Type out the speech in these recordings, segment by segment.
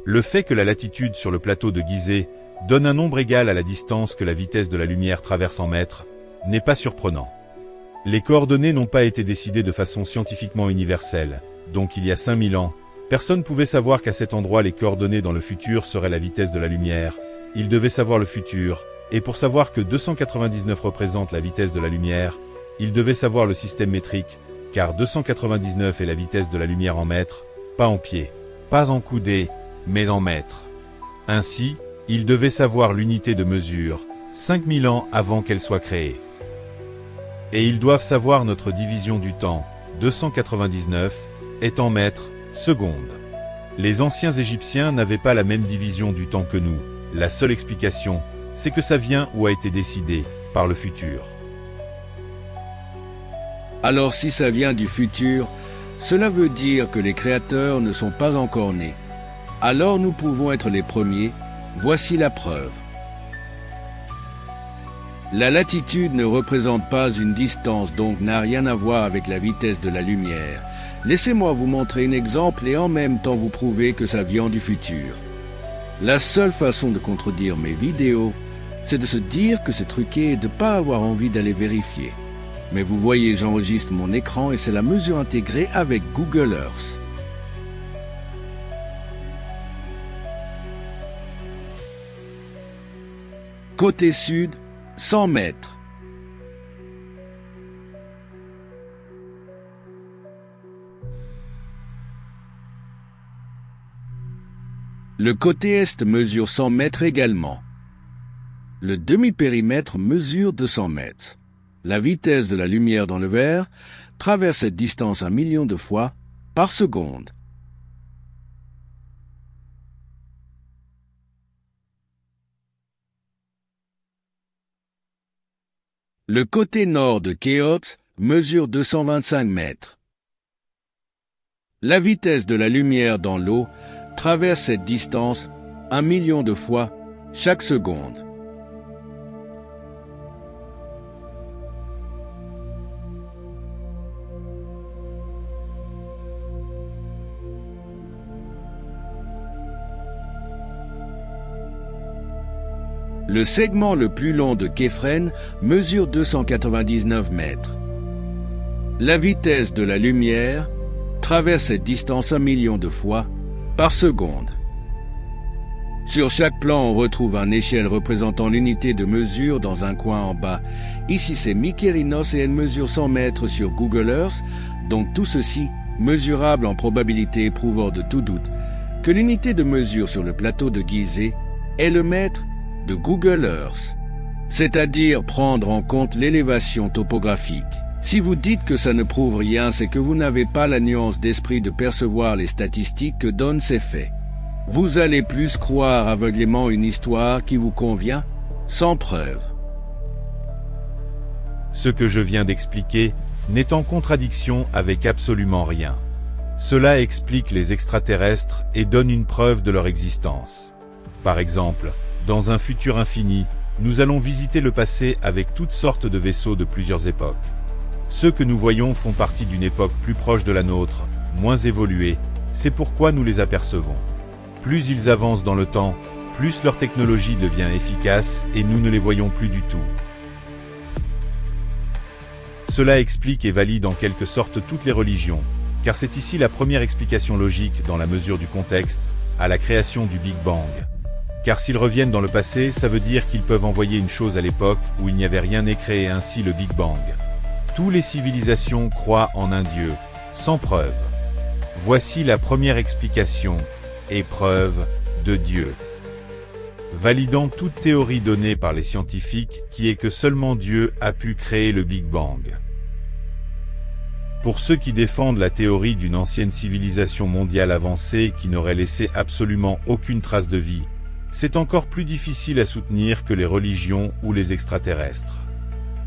Le fait que la latitude sur le plateau de Gizeh donne un nombre égal à la distance que la vitesse de la lumière traverse en mètres n'est pas surprenant. Les coordonnées n'ont pas été décidées de façon scientifiquement universelle, donc il y a 5000 ans, personne pouvait savoir qu'à cet endroit les coordonnées dans le futur seraient la vitesse de la lumière. Il devait savoir le futur, et pour savoir que 299 représente la vitesse de la lumière, il devait savoir le système métrique, car 299 est la vitesse de la lumière en mètres, pas en pieds, pas en coudées, mais en mètres. Ainsi, il devait savoir l'unité de mesure, 5000 ans avant qu'elle soit créée. Et ils doivent savoir notre division du temps, 299, est en mètres, secondes. Les anciens Égyptiens n'avaient pas la même division du temps que nous. La seule explication, c'est que ça vient ou a été décidé par le futur. Alors si ça vient du futur, cela veut dire que les créateurs ne sont pas encore nés. Alors nous pouvons être les premiers, voici la preuve. La latitude ne représente pas une distance, donc n'a rien à voir avec la vitesse de la lumière. Laissez-moi vous montrer un exemple et en même temps vous prouver que ça vient du futur. La seule façon de contredire mes vidéos, c'est de se dire que c'est truqué et de ne pas avoir envie d'aller vérifier. Mais vous voyez, j'enregistre mon écran et c'est la mesure intégrée avec Google Earth. Côté sud, 100 mètres. Le côté est mesure 100 mètres également. Le demi-périmètre mesure 200 mètres. La vitesse de la lumière dans le verre traverse cette distance 1 million de fois par seconde. Le côté nord de Khéops mesure 225 mètres. La vitesse de la lumière dans l'eau traverse cette distance 1 million de fois chaque seconde. Le segment le plus long de Képhren mesure 299 mètres. La vitesse de la lumière traverse cette distance 1 million de fois par seconde. Sur chaque plan, on retrouve une échelle représentant l'unité de mesure dans un coin en bas. Ici, c'est Mykérinos et elle mesure 100 mètres sur Google Earth, donc tout ceci mesurable en probabilité prouvant de tout doute que l'unité de mesure sur le plateau de Gizeh est le mètre de Google Earth, c'est-à-dire prendre en compte l'élévation topographique. Si vous dites que ça ne prouve rien, c'est que vous n'avez pas la nuance d'esprit de percevoir les statistiques que donnent ces faits. Vous allez plus croire aveuglément une histoire qui vous convient, sans preuve. Ce que je viens d'expliquer n'est en contradiction avec absolument rien. Cela explique les extraterrestres et donne une preuve de leur existence. Par exemple, dans un futur infini, nous allons visiter le passé avec toutes sortes de vaisseaux de plusieurs époques. Ceux que nous voyons font partie d'une époque plus proche de la nôtre, moins évoluée, c'est pourquoi nous les apercevons. Plus ils avancent dans le temps, plus leur technologie devient efficace et nous ne les voyons plus du tout. Cela explique et valide en quelque sorte toutes les religions, car c'est ici la première explication logique dans la mesure du contexte, à la création du Big Bang. Car s'ils reviennent dans le passé, ça veut dire qu'ils peuvent envoyer une chose à l'époque où il n'y avait rien et créer ainsi le Big Bang. Toutes les civilisations croient en un Dieu, sans preuve. Voici la première explication, et preuve, de Dieu. Validant toute théorie donnée par les scientifiques qui est que seulement Dieu a pu créer le Big Bang. Pour ceux qui défendent la théorie d'une ancienne civilisation mondiale avancée qui n'aurait laissé absolument aucune trace de vie, c'est encore plus difficile à soutenir que les religions ou les extraterrestres.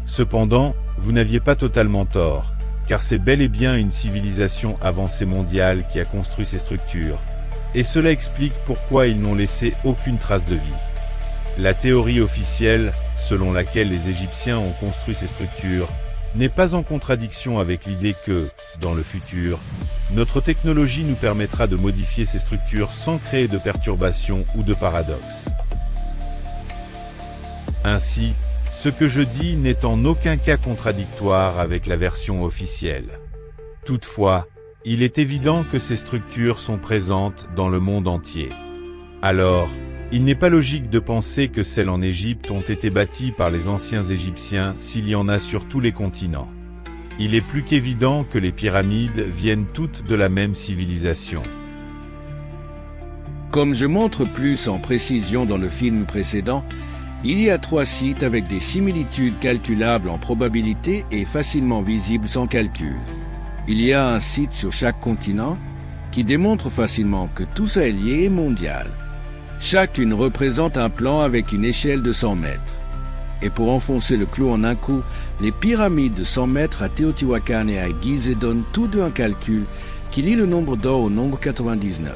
Cependant, vous n'aviez pas totalement tort, car c'est bel et bien une civilisation avancée mondiale qui a construit ces structures, et cela explique pourquoi ils n'ont laissé aucune trace de vie. La théorie officielle, selon laquelle les Égyptiens ont construit ces structures, n'est pas en contradiction avec l'idée que, dans le futur, notre technologie nous permettra de modifier ces structures sans créer de perturbations ou de paradoxes. Ainsi, ce que je dis n'est en aucun cas contradictoire avec la version officielle. Toutefois, il est évident que ces structures sont présentes dans le monde entier. Alors, il n'est pas logique de penser que celles en Égypte ont été bâties par les anciens Égyptiens s'il y en a sur tous les continents. Il est plus qu'évident que les pyramides viennent toutes de la même civilisation. Comme je montre plus en précision dans le film précédent, il y a 3 sites avec des similitudes calculables en probabilité et facilement visibles sans calcul. Il y a un site sur chaque continent qui démontre facilement que tout ça est lié et mondial. Chacune représente un plan avec une échelle de 100 mètres. Et pour enfoncer le clou en un coup, les pyramides de 100 mètres à Teotihuacan et à Gizeh donnent tous deux un calcul qui lie le nombre d'or au nombre 99.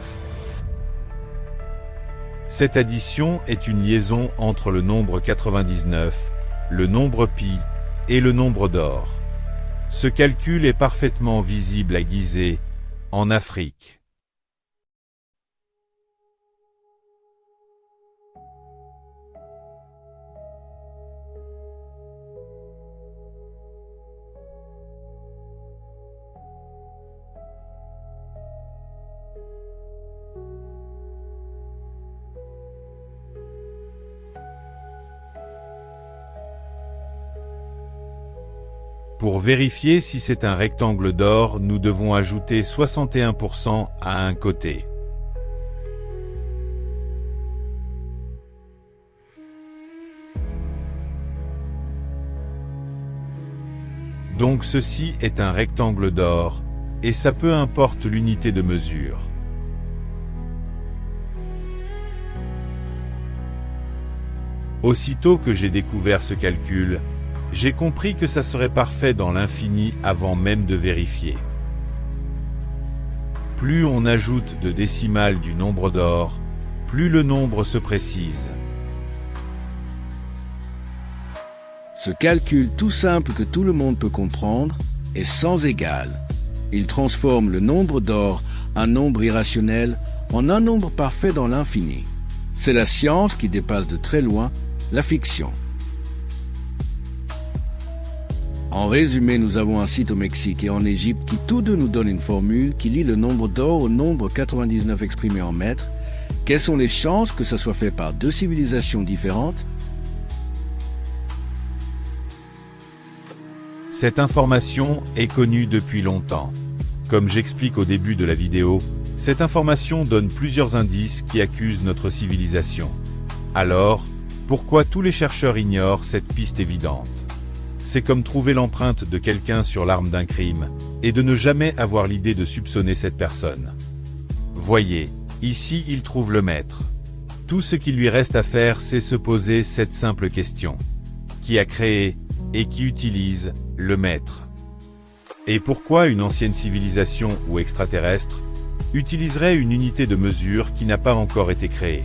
Cette addition est une liaison entre le nombre 99, le nombre pi et le nombre d'or. Ce calcul est parfaitement visible à Gizeh, en Afrique. Pour vérifier si c'est un rectangle d'or, nous devons ajouter 61% à un côté. Donc ceci est un rectangle d'or, et ça peu importe l'unité de mesure. Aussitôt que j'ai découvert ce calcul, j'ai compris que ça serait parfait dans l'infini avant même de vérifier. Plus on ajoute de décimales du nombre d'or, plus le nombre se précise. Ce calcul tout simple que tout le monde peut comprendre est sans égal. Il transforme le nombre d'or, un nombre irrationnel, en un nombre parfait dans l'infini. C'est la science qui dépasse de très loin la fiction. En résumé, nous avons un site au Mexique et en Égypte qui tous deux nous donnent une formule qui lie le nombre d'or au nombre 99 exprimé en mètres. Quelles sont les chances que ça soit fait par deux civilisations différentes? Cette information est connue depuis longtemps. Comme j'explique au début de la vidéo, cette information donne plusieurs indices qui accusent notre civilisation. Alors, pourquoi tous les chercheurs ignorent cette piste évidente? C'est comme trouver l'empreinte de quelqu'un sur l'arme d'un crime, et de ne jamais avoir l'idée de soupçonner cette personne. Voyez, ici il trouve le maître. Tout ce qu'il lui reste à faire, c'est se poser cette simple question. Qui a créé, et qui utilise, le maître? Et pourquoi une ancienne civilisation ou extraterrestre utiliserait une unité de mesure qui n'a pas encore été créée?